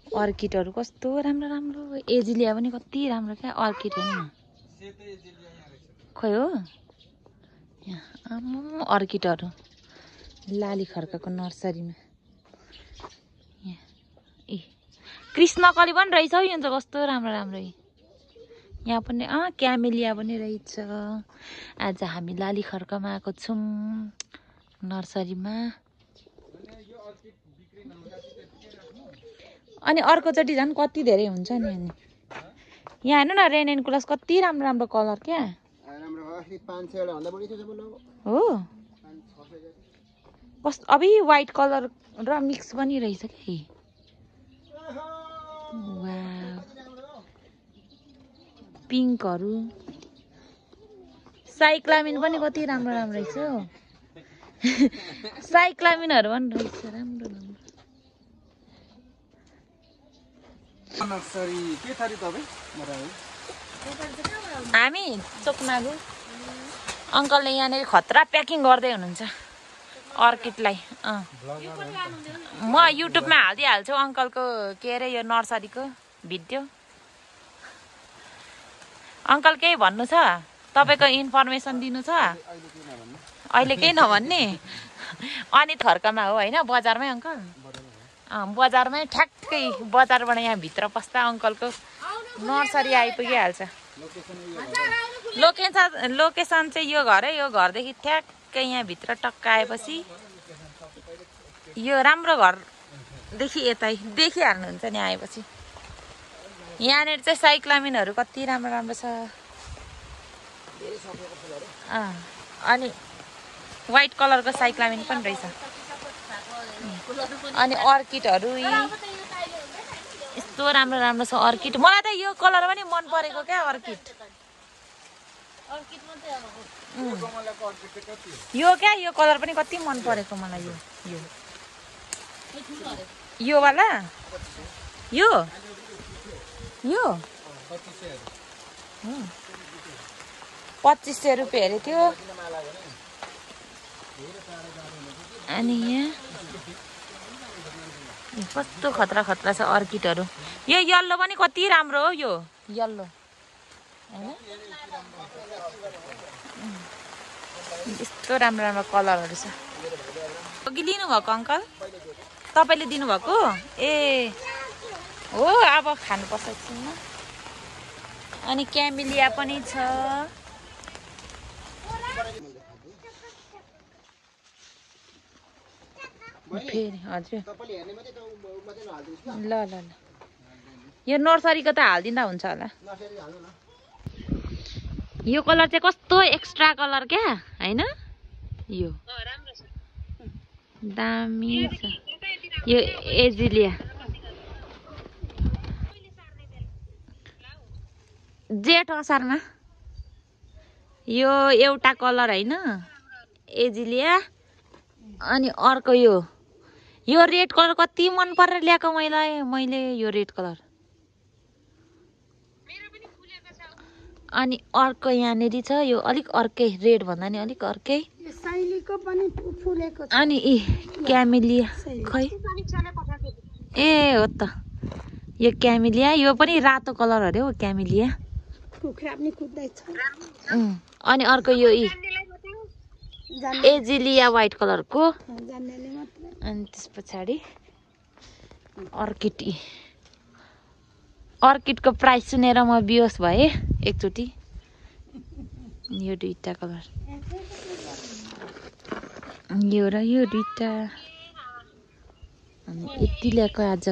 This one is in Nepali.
अर्किडहरू कस्तो राम्रो राम्रो एजिलिया पनि कति राम्रो क्या अर्किड हेर्नु न खोइ हो यहाँ आम्म अर्किडहरू लाली खड्काको नर्सरीमा यहाँ ए कृष्णकली पनि रहेछ हौ यो त कस्तो राम्रो राम्रो यहाँ पनि क्यामेलिया पनि रहेछ आज हामी लाली खड्कामा आएको छौँ नर्सरीमा अनि अर्कोचोटि झन् कति धेरै हुन्छ नि अनि यहाँ हेर्नु न रेन एन्ड कुलास कति राम्रो राम्रो कलर क्या हो कस्तो अबि व्हाइट कलर र मिक्स पनि रहेछ कि पिङ्कहरू साइक्लामिन पनि कति राम्रो राम्रो रहेछ हो साइक्लामिनहरू पनि रहेछ राम्रो राम्रो हामी चोकमागु अङ्कलले यहाँनिर खतरा प्याकिङ गर्दै हुनुहुन्छ अर्किडलाई म युट्युबमा हालिदिइहाल्छु अङ्कलको के अरे यो नर्सरीको भिडियो अङ्कल केही भन्नु छ तपाईँको इन्फर्मेसन दिनु छ अहिले केही नभन्ने अनि खर्कामा हो होइन बजारमै अङ्कल बजारमै ठ्याक्कै बजारबाट यहाँ भित्र पस्दा अङ्कलको नर्सरी आइपुगिहाल्छ लोकेसन चाहिँ यो घर है यो घरदेखि ठ्याक्कै यहाँ भित्र टक्क आएपछि यो राम्रो घरदेखि यतै देखिहाल्नुहुन्छ नि आएपछि यहाँनिर चाहिँ साइक्लामिनहरू कति राम्रो राम्रो छ अनि व्हाइट कलरको साइक्लामिन पनि रहेछ अनि अर्किडहरू यस्तो राम्रो राम्रो छ अर्किड मलाई त यो कलर पनि मन परेको क्या अर्किड यो क्या यो कलर पनि कति मन परेको मलाई यो वाला यो 2500 रुपियाँ अरे त्यो अनि यहाँ कस्तो खतरा खतरा छ अर्किडहरू यो यल्लो पनि कति राम्रो हो यो यल्लो यस्तो राम्रो राम्रो कलरहरू छ अघि लिनुभएको अङ्कल तपाईँले दिनुभएको ए हो अब खानुपर्छ एकछिनमा अनि क्यामेलिया पनि छ फेरि हजुर ल ल ल यो नर्सरीको त हालिदिँदा हुन्छ होला यो कलर चाहिँ कस्तो एक्स्ट्रा कलर क्या हैन यो दामी छ यो एजिलिया जेठ असारमा यो एउटा कलर हैन एजिलिया अनि अर्को यो रेड कलर कति मन परेर ल्याएको मैले यो रेड कलर अनि अर्को यहाँनिर छ यो अलिक अर्कै रेड भन्दा नि अलिक अर्कै अनि क्यामेलिया खै ए हो त यो क्यामेलिया यो पनि रातो कलर अरे हो क्यामेलिया अनि अर्को यो एजिलिया व्हाइट कलरको अनि त्यस पछाडि अर्किडको प्राइस सुनेर म बिहोस भएँ एकचोटि यो दुईटा कलर यो र यो दुईटा अनि यति ल्याएको आज